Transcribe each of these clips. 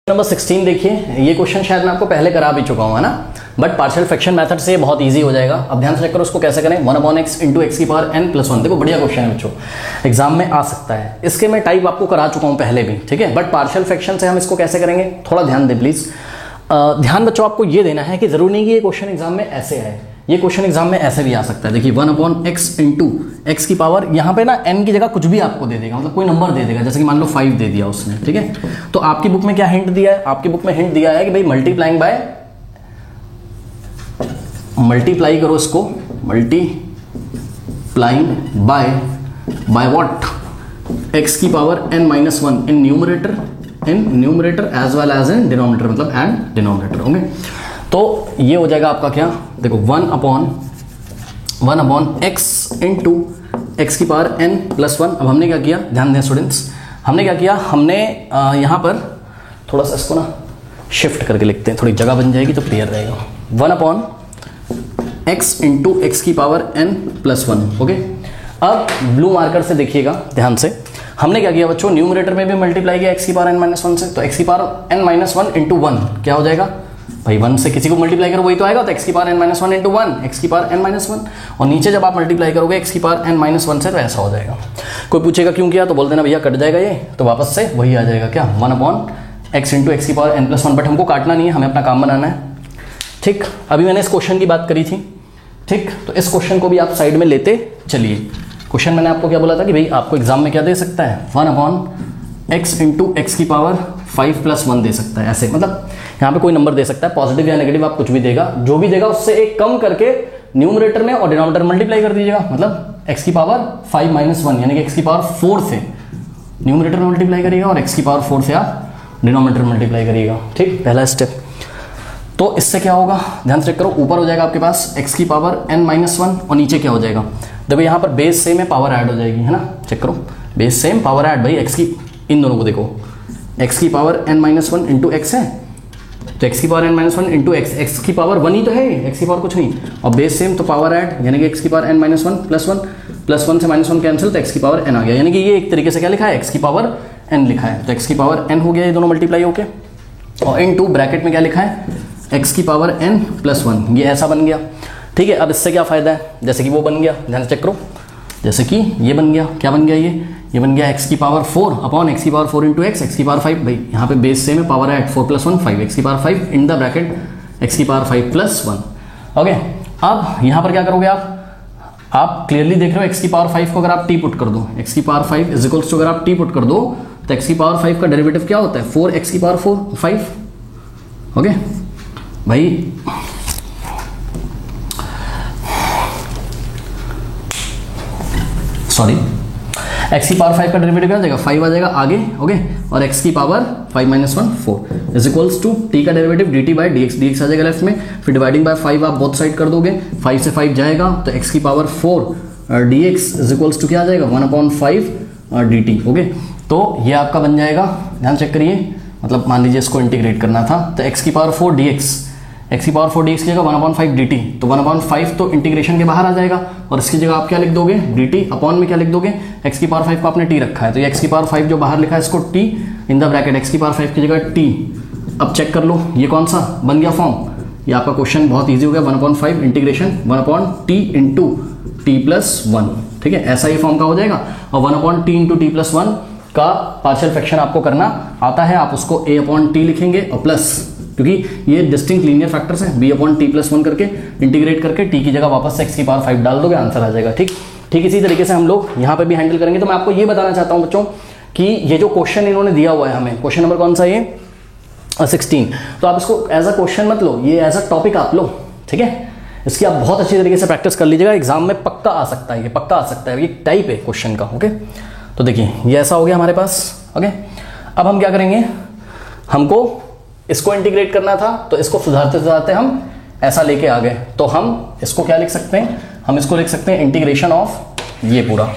Number 16 देखिए, ये question शायद मैं आपको पहले करा भी चुका हूँ, है ना, बट पार्शियल फ्रैक्शन मेथड से बहुत इजी हो जाएगा। अब ध्यान से चेक करो उसको कैसे करें। 1/x इंटू एक्स की पावर n प्लस 1। देखो बढ़िया क्वेश्चन है बच्चों, एग्जाम में आ सकता है। इसके मैं टाइप आपको करा चुका हूँ पहले भी, ठीक है, बट पार्शियल फ्रैक्शन से हम इसको कैसे करेंगे थोड़ा ध्यान दे प्लीज। ध्यान बच्चों आपको ये देना है कि जरूरी नहीं कि ये क्वेश्चन एग्जाम में ऐसे आए, ये क्वेश्चन एग्जाम में ऐसे भी आ सकता है। देखिए 1/x इंटू एक्स की पावर, यहाँ पे ना n की जगह कुछ भी आपको दे देगा, मतलब कोई नंबर दे देगा, जैसे कि मान लो 5 दे दिया उसने, ठीक है। तो आपकी बुक में क्या हिंट दिया है, आपकी बुक में हिंट दिया है कि भाई मल्टीप्लाई करो इसको, मल्टीप्लाइंग बाय व्हाट, x की power n-1 in numerator as well as in denominator, मतलब एंड डिनोमिनेटर। ओके, तो ये हो जाएगा आपका क्या, देखो 1/x इंटू एक्स की पावर n प्लस 1। अब हमने क्या किया, ध्यान दें स्टूडेंट्स, हमने क्या किया, हमने यहाँ पर थोड़ा सा इसको ना शिफ्ट करके लिखते हैं, थोड़ी जगह बन जाएगी तो क्लियर रहेगा। 1/x इंटू एक्स की पावर n प्लस 1। ओके, अब ब्लू मार्कर से देखिएगा ध्यान से, हमने क्या किया बच्चों, न्यूमरेटर में भी मल्टीप्लाई किया एक्स की पावर n-1 से, तो एक्स की पावर n-1 इंटू 1 क्या हो जाएगा भाई, 1 से किसी को मल्टीप्लाई करो वही तो आएगा, तो एक्स की पावर n-1 इंटू 1 एक्स की पावर n-1, और नीचे जब आप मल्टीप्लाई करोगे एक्स की पावर n-1 से तो ऐसा हो जाएगा। कोई पूछेगा क्यों किया तो बोल देना भैया कट जाएगा ये, तो वापस से वही आ जाएगा क्या, 1/x इंटू एक्स की पावर n+1। बट हमको काटना नहीं है, हमें अपना काम बनाना है, ठीक। अभी मैंने इस क्वेश्चन की बात करी थी, ठीक, तो इस क्वेश्चन को भी आप साइड में लेते चलिए। क्वेश्चन मैंने आपको क्या बोला था कि भाई आपको एग्जाम में क्या दे सकता है, 1/x इंटू एक्स की पावर 5 प्लस 1 दे सकता है, ऐसे मतलब यहाँ पे कोई नंबर दे सकता है, पॉजिटिव या नेगेटिव आप कुछ भी देगा, जो भी देगा उससे एक कम करके न्यूमरेटर में और डिनोमिनेटर मल्टीप्लाई कर दीजिएगा, मतलब x की पावर 5 - 1 यानी कि x की पावर 4 से न्यूमरेटर में मल्टीप्लाई करिएगा और x की पावर 4 से आप डिनोमिनेटर मल्टीप्लाई करिएगा, ठीक, पहला स्टेप। तो इससे क्या होगा, ध्यान से चेक करो, ऊपर हो जाएगा आपके पास x की पावर n-1 और नीचे क्या हो जाएगा, देखो यहाँ पर बेस सेम है, पावर ऐड हो जाएगी, है ना, चेक करो बेस सेम पावर ऐड, भाई x की, इन दोनों को देखो, x की पावर n-1 इंटू एक्स है, तो x की पावर n-1 इंटू x की पावर 1 ही तो है, x की पावर कुछ नहीं, और बेस सेम तो पावर ऐड, यानी कि x की पावर n-1 प्लस 1 से -1 कैंसिल, तो x की पावर n आ गया, यानी कि ये एक तरीके से क्या लिखा है, x की पावर n लिखा है, तो x की पावर n हो गया, ये दोनों मल्टीप्लाई होके, और इनटू ब्रैकेट में क्या लिखा है, x की पावर n प्लस 1, ये ऐसा बन गया, ठीक है। अब इससे क्या फायदा है, जैसे कि वो बन गया, ध्यान से चेक करो, जैसे कि ये बन गया, क्या बन गया, ये बन गया x की पावर 4 अपॉन x की पावर 4 इंटू एक्स की पावर 5, भाई यहाँ पे बेस सेम है, पावर ऐड 4 + 1 5, x की power 5 in the bracket x की पावर 5 प्लस 1। ओके, अब यहाँ पर क्या करोगे आप क्लियरली देख रहे हो, x की पावर 5 को अगर आप t पुट कर दो, x की पावर 5 इज इक्वल्स टू, अगर आप t पुट कर दो तो x की पावर 5 का डेरिवेटिव क्या होता है, 4x की पावर 5। ओके भाई, सॉरी, x की पावर 5 का डेरिवेटिव क्या हो जाएगा, 5 आ जाएगा आगे, ओके, और x की power 5 - 1 4 is equals to t का डेरिवेटिव dt बाय dx आ जाएगा लेफ्ट में, फिर डिवाइडिंग बाय 5 आप बोथ साइड कर दोगे, 5 से 5 जाएगा तो x की power 4 dx is equals to क्या आ जाएगा, 1/5 dt। ओके, तो ये आपका बन जाएगा, ध्यान चेक करिए, मतलब मान लीजिए इसको इंटीग्रेट करना था, तो x की पावर 4 dx, x की पावर 4 dx की जगह 1/5 dt, तो 1/5 तो इंटीग्रेशन के बाहर आ जाएगा, और इसकी जगह आप क्या लिख दोगे, dt अपॉन में क्या लिख दोगे, x की पावर 5 को आपने t रखा है, तो ये x की पावर 5 जो बाहर लिखा है इसको t in the bracket x की पावर 5 की जगह t। अब चेक कर लो ये कौन सा बन गया फॉर्म, ये आपका क्वेश्चन बहुत ईजी हो गया, 1/5 integration 1/t into t plus 1, ठीक है, ऐसा ये फॉर्म का हो जाएगा, और 1/t इंटू t प्लस 1 का पार्शियल फ्रैक्शन आपको करना आता है, आप उसको a/t लिखेंगे और प्लस, क्योंकि ये डिस्टिंक्ट लीनियर फैक्टर्स हैं, b/t प्लस 1 करके इंटीग्रेट करके t की जगह वापस से x की पावर 5 डाल दोगे, आंसर आ जाएगा, ठीक। इसी तरीके से हम लोग यहाँ पे भी हैंडल करेंगे। तो मैं आपको ये बताना चाहता हूँ बच्चों कि ये जो क्वेश्चन इन्होंने दिया हुआ है हमें, क्वेश्चन नंबर कौन सा ये 16, तो आप इसको एज अ क्वेश्चन मत लो, ये एज अ टॉपिक आप लो, ठीक है। इसकी आप बहुत अच्छी तरीके से प्रैक्टिस कर लीजिएगा, एग्जाम में पक्का आ सकता है, ये पक्का आ सकता है, ये टाइप है क्वेश्चन का। ओके, तो देखिए ये ऐसा हो गया हमारे पास। ओके, अब हम क्या करेंगे, हमको इसको इंटीग्रेट करना था, तो इसको सुधारते सुधारते हम ऐसा लेके आ गए, तो हम इसको क्या लिख सकते हैं, हम इसको लिख सकते हैं इंटीग्रेशन ऑफ ये पूरा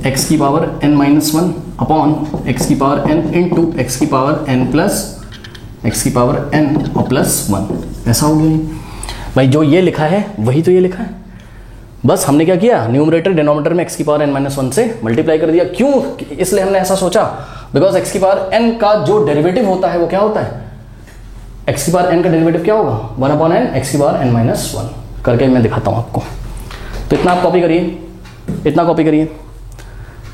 x की पावर n-1 अपॉन x की पावर n इंटू x की पावर n प्लस x की पावर n और प्लस 1, ऐसा हो गया भाई। जो ये लिखा है वही तो ये लिखा है, बस हमने क्या किया, न्यूमरेटर डिनोमिनेटर में x की पावर n-1 से मल्टीप्लाई कर दिया। क्यों, इसलिए हमने ऐसा सोचा, बिकॉज एक्स की पावर एन का जो डेरिवेटिव होता है वो क्या होता है, एक्स की पावर एन का डेरिवेटिव क्या होगा 1/n एक्स की पावर n-1 करके मैं दिखाता हूँ आपको। तो इतना आप कॉपी करिए, इतना कॉपी करिए,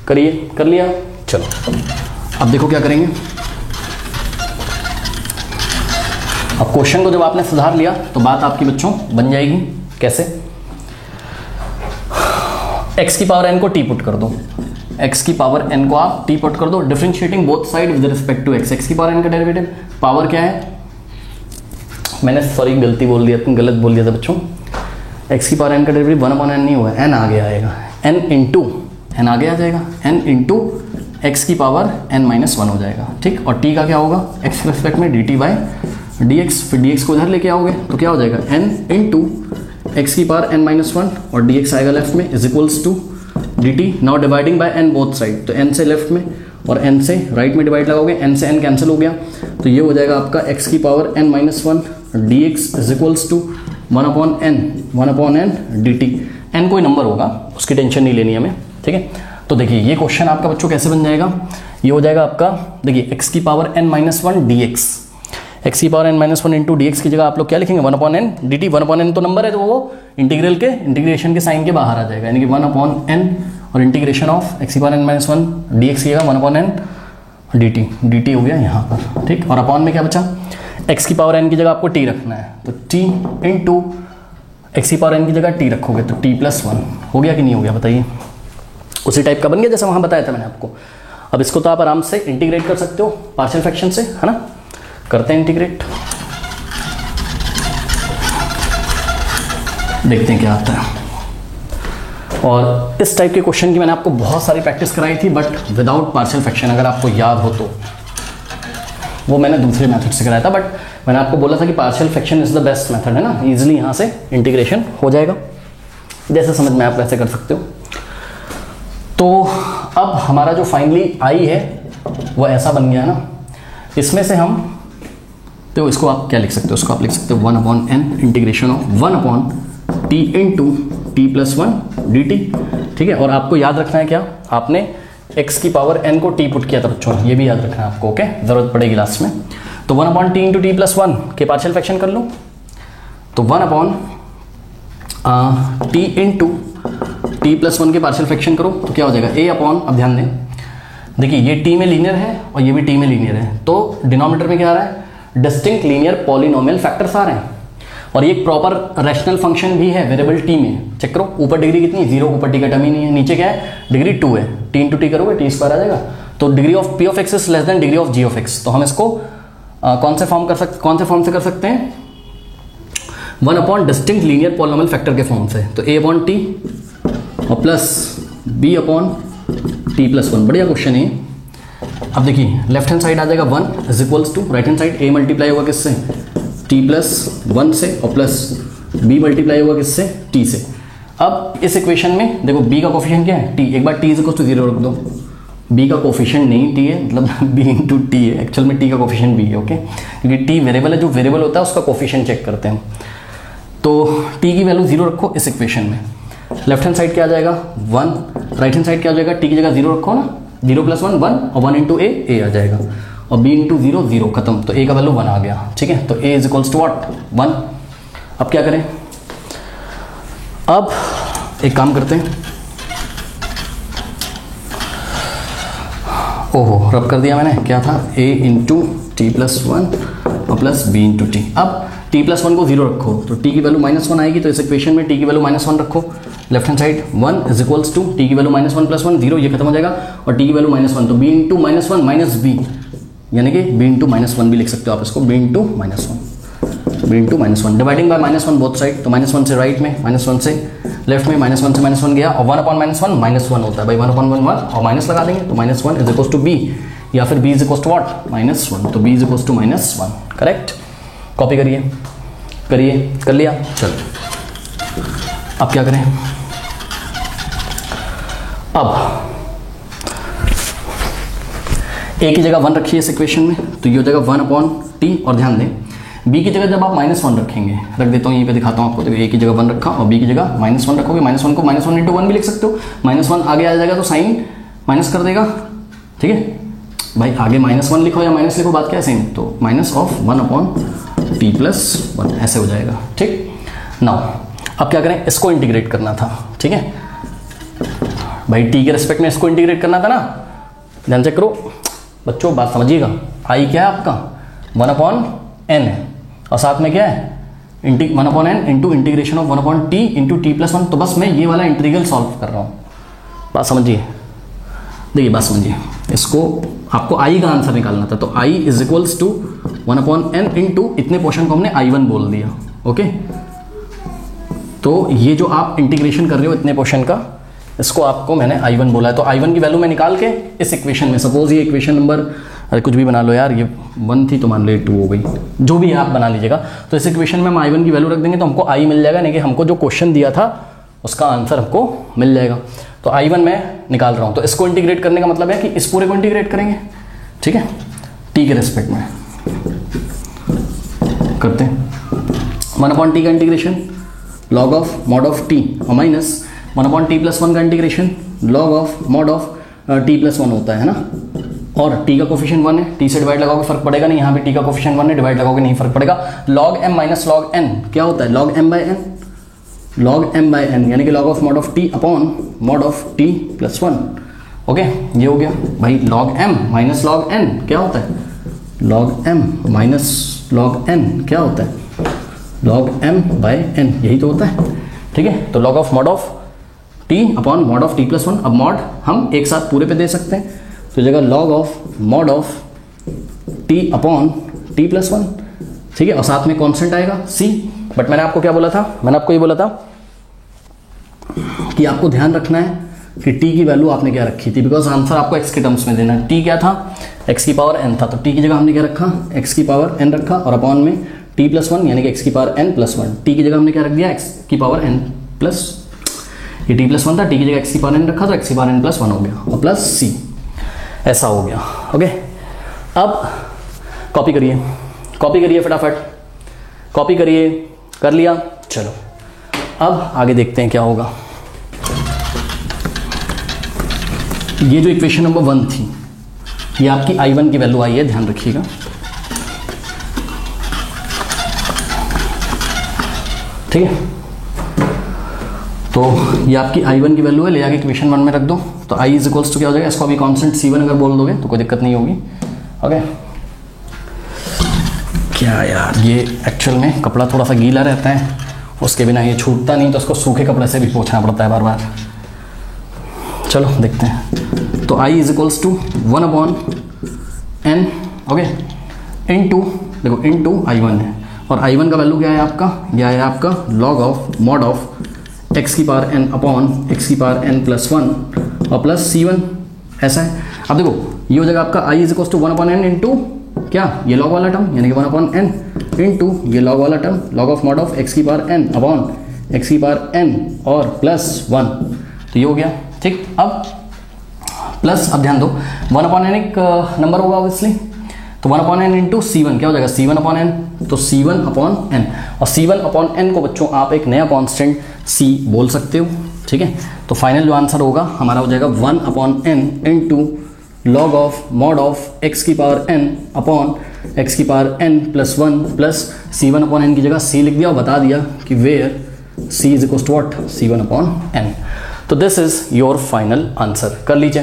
करिए, कर लिया। चलो अब देखो क्या करेंगे। अब क्वेश्चन को जब आपने सुधार लिया तो बात आपकी बच्चों बन जाएगी। कैसे, x की पावर n को t पुट कर दो, x की पावर n को आप t पुट कर दो, differentiating both side with respect to x। x की पावर n का डेरिवेटिव पावर क्या है, मैंने सॉरी गलती बोल दिया, गलत बोल दिया था बच्चों। x की पावर n का डेरिवेटिव 1/n नहीं होगा, n आगे आएगा, n आगे आ जाएगा, n इंटू एक्स की पावर n-1 हो जाएगा, ठीक। और t का क्या होगा, x के रिस्पेक्ट में dt/dx, फिर dx को उधर लेके आओगे तो क्या हो जाएगा n इंटू एक्स की पावर n-1 और dx आएगा लेफ्ट में is equals to dt। Now dividing by n both side, तो n से लेफ्ट में और n से राइट में डिवाइड लगाओगे, n से n कैंसिल हो गया, तो ये हो जाएगा आपका x की power n-1 dx is equals to 1/n dt। n कोई नंबर होगा, उसकी टेंशन नहीं लेनी हमें, ठीक है। तो देखिए ये क्वेश्चन आपका बच्चों कैसे बन जाएगा, ये हो जाएगा आपका, देखिए x की पावर n-1 dx, x की पावर n-1 इंटू dx की जगह आप लोग क्या लिखेंगे 1/n dt। 1/n तो नंबर है, तो वो इंटीग्रेशन के साइन के बाहर आ जाएगा, यानी कि 1/n और इंटीग्रेशन ऑफ x की पावर n-1 dx की जगह 1/n dt हो गया यहाँ पर, ठीक। और अपॉन में क्या बचा, x की पावर n की जगह आपको t रखना है, तो t इंटू एक्स की पावर n की जगह t रखोगे तो t+1 हो गया कि नहीं हो गया बताइए। उसी टाइप का बन गया जैसा वहाँ बताया था मैंने आपको। अब इसको तो आप आराम से इंटीग्रेट कर सकते हो पार्शियल फ्रैक्शन से, है ना। करते हैं इंटीग्रेट, देखते हैं क्या आता है। और इस टाइप के क्वेश्चन की मैंने आपको बहुत सारी प्रैक्टिस कराई थी, बट विदाउट पार्शियल फ्रैक्शन, अगर आपको याद हो तो। वो मैंने दूसरे मेथड से कराया था, बट मैंने आपको बोला था कि partial fraction is the best method, है ना। इजीली यहाँ से इंटीग्रेशन हो जाएगा, जैसे समझ में आप वैसे कर सकते हो। तो अब हमारा जो फाइनली आई है वो ऐसा बन गया ना, इसमें से हम तो इसको आप क्या लिख सकते हो, उसको आप लिख सकते हो 1/n integration of 1/t into t+1 dt, ठीक है। और आपको याद रखना है क्या, आपने x की पावर n को t पुट किया था बच्चों, ये भी याद रखना है आपको, ओके, जरूरत पड़ेगी लास्ट में। तो 1/t इंटू t+1 के पार्शियल फ्रैक्शन कर लो, तो 1/t इंटू t+1 के पार्शियल फ्रैक्शन करो तो क्या हो जाएगा a/, अब ध्यान दें, देखिए ये t में लीनियर है और ये भी t में लीनियर है, तो डिनोमिनेटर में क्या आ रहा है, डिस्टिंक्ट लीनियर पॉलिनोमियल फैक्टर्स आ रहे हैं। और ये एक प्रॉपर रैशनल फंक्शन भी है वेरिएबल t में, चेक करो ऊपर डिग्री कितनी 0, ऊपर t का टर्म ही नहीं है, नीचे क्या है डिग्री 2 है, t इंटू टी करोगे t² आ जाएगा। तो degree of p of x is less than degree of g of x, तो हम इसको कौन से फॉर्म से कर सकते हैं, 1/ डिस्टिंक्ट लीनियर पॉलिनोमियल फैक्टर के फॉर्म से, तो a/t और प्लस b/t+1। बढ़िया क्वेश्चन है। अब देखिए लेफ्ट हैंड साइड आ जाएगा 1 is equals to right hand side a multiply होगा किससे, t+1 से, और प्लस b मल्टीप्लाई होगा किससे, t से। अब इस इक्वेशन में देखो b का कोफिशिएंट क्या है, t, एक बार t इज इक्वल्स टू 0 रख दो, b का कोफिशिएंट नहीं t है, मतलब b इंटू टी है, एक्चुअल में t का कोफिशिएंट b है, ओके, क्योंकि t वेरिएबल है, जो वेरिएबल होता है उसका कोफिशिएंट चेक करते हैं। तो t की वैल्यू 0 रखो इस इक्वेशन में, लेफ्ट हैंड साइड क्या आ जाएगा 1, राइट हैंड साइड क्या हो जाएगा, t की जगह 0 रखो ना, 0+1 1 और 1 इंटू a आ जाएगा, और b इंटू 0 0 खत्म, तो a का वैल्यू 1 आ गया, ठीक है। तो a is equals to what 1। अब क्या करें, अब एक काम करते हैं, ओहो रब कर दिया मैंने, क्या था a इंटू t+1 और प्लस b इंटू टी। अब t+1 को 0 रखो तो t की वैल्यू -1 आएगी, तो इस इक्वेशन में t की वैल्यू -1 रखो, left hand side 1 is equals to t की वैल्यू -1 + 1 0, ये खत्म हो जाएगा, और t की वैल्यू -1, तो b इंटू -1 माइनस b, यानी कि b इंटू -1 भी लिख सकते हो आप इसको, b into -1 dividing by -1 both side, तो -1 से राइट में, -1 से लेफ्ट में, -1 से -1 गया, और 1/-1 -1 होता है भाई, 1/1 और माइनस लगा देंगे, तो -1 इज इक्वल्स टू b, या फिर b is equals to what -1, तो b is equals to -1, correct. Copy करिए, कर लिया, चलो अब क्या करें, अब a की जगह 1 रखिए इस इक्वेशन में, तो ये हो जाएगा 1/t, और ध्यान दें b की जगह जब आप -1 रखेंगे, रख देता हूँ यहीं पे दिखाता हूँ आपको, तो a की जगह 1 रखा और b की जगह -1 रखोगे, -1 को -1 इंटू 1 भी लिख सकते हो, -1 आगे आ जाएगा तो साइन माइनस कर देगा, ठीक है, भाई आगे -1 लिखो या माइनस लिखो, बात क्या है सेम, तो माइनस ऑफ 1/t+1 ऐसे हो जाएगा। ठीक, नाउ अब क्या करें, इसको इंटीग्रेट करना था। ठीक है भाई, t के रेस्पेक्ट में इसको इंटीग्रेट करना था ना, ध्यान से करो बच्चों, बात समझिएगा। i क्या है आपका 1/n है, और साथ में क्या है 1/n into integration of 1/t into t+1। तो बस मैं ये वाला इंटीग्रल सॉल्व कर रहा हूँ, बात समझिए। देखिए बात समझिए, इसको आपको i का आंसर निकालना था, तो i is equals to 1/n into इतने पोर्शन को हमने i1 बोल दिया। ओके, तो ये जो आप इंटीग्रेशन कर रहे हो इतने पोर्शन का, इसको आपको मैंने i1 बोला है। तो i1 की वैल्यू मैं निकाल के इस इक्वेशन में, सपोज ये इक्वेशन नंबर, अरे कुछ भी बना लो यार, ये 1 थी तो मान लो ये 2 हो गई, जो भी आप बना लीजिएगा। तो इस इक्वेशन में हम i1 की वैल्यू रख देंगे तो हमको i मिल जाएगा, नहीं कि हमको जो क्वेश्चन दिया था उसका आंसर हमको मिल जाएगा। तो i1 मैं निकाल रहा हूँ, तो इसको इंटीग्रेट करने का मतलब है कि इस पूरे को इंटीग्रेट करेंगे। ठीक है, t के रेस्पेक्ट में करते हैं 1/t का integration log of mod of t और माइनस 1/t+1 का integration log of mod of t+1 होता है ना, और t का कोफिशिएंट 1 है, t से डिवाइड लगाओगे फर्क पड़ेगा नहीं, यहाँ पे t का कोफिशिएंट 1 है, डिवाइड लगाओगे नहीं फर्क पड़ेगा। log m minus log n क्या होता है, log m/n यानी कि log of mod of t upon mod of t+1। Okay, ये हो गया भाई। log m minus log n क्या होता है, log m minus log n क्या होता है, log m/n, यही तो होता है। ठीक है, तो log of mod of t upon mod of t+1। अब मॉड हम एक साथ पूरे पे दे सकते हैं, तो जगह log of mod of t upon t+1। ठीक है, और साथ में कांस्टेंट आएगा c। बट मैंने आपको क्या बोला था, मैंने आपको ये बोला था कि आपको ध्यान रखना है कि t की वैल्यू आपने क्या रखी थी, बिकॉज आंसर आपको x के टर्म्स में देना है। t क्या था, x की पावर n था, तो t की जगह हमने क्या रखा, x की पावर n रखा, और अपॉन में t+1 यानी कि x की पावर n+1। t की जगह हमने क्या रख दिया, x की पावर n प्लस, ये t+1 था, t की जगह x की पावर n रखा तो x की पावर n+1 हो गया, और प्लस c, ऐसा हो गया। ओके, अब कॉपी करिए फटाफट, कॉपी करिए, कर लिया। चलो अब आगे देखते हैं क्या होगा। ये जो इक्वेशन नंबर 1 थी, ये आपकी i1 की वैल्यू आई है, ध्यान रखिएगा। ठीक है, तो ये आपकी i1 की वैल्यू है, ले आके इक्वेशन 1 में रख दो, तो i इज इक्वल्स टू क्या हो जाएगा, इसको अभी कांस्टेंट c1 अगर बोल दोगे तो कोई दिक्कत नहीं होगी। ओके, क्या यार, ये एक्चुअल में कपड़ा थोड़ा सा गीला रहता है, उसके बिना ये छूटता नहीं, तो उसको सूखे कपड़े से भी पोंछना पड़ता है बार बार। चलो देखते हैं, तो i is equals to 1/n, okay, into, देखो इंटू i1 है, और i1 का वैल्यू क्या है आपका, यह है आपका log of mod of x की पावर n अपॉन x की पावर n+1 और प्लस c1, ऐसा है। अब देखो ये हो जाएगा आपका i is equals to 1/n into क्या, ये log वाला टर्म यानी कि 1/n इंटू ये log वाला term log of mod of x की पावर n अपॉन x की पावर n और प्लस 1, तो ये हो गया। ठीक, अब प्लस, अब ध्यान दो 1/n एक नंबर होगा ऑब्वियसली, तो 1/n इंटू c1 क्या हो जाएगा, c1/n, तो c1/n, और c1/n को बच्चों आप एक नया कांस्टेंट c बोल सकते हो। ठीक है, तो फाइनल जो आंसर होगा हमारा हो जाएगा 1/n into log of mod of x की पावर n अपॉन x की पावर n+1 प्लस c1/n की जगह c लिख दिया और बता दिया कि where c is equal to what, c1/n। तो this is your final answer, कर लीजिए।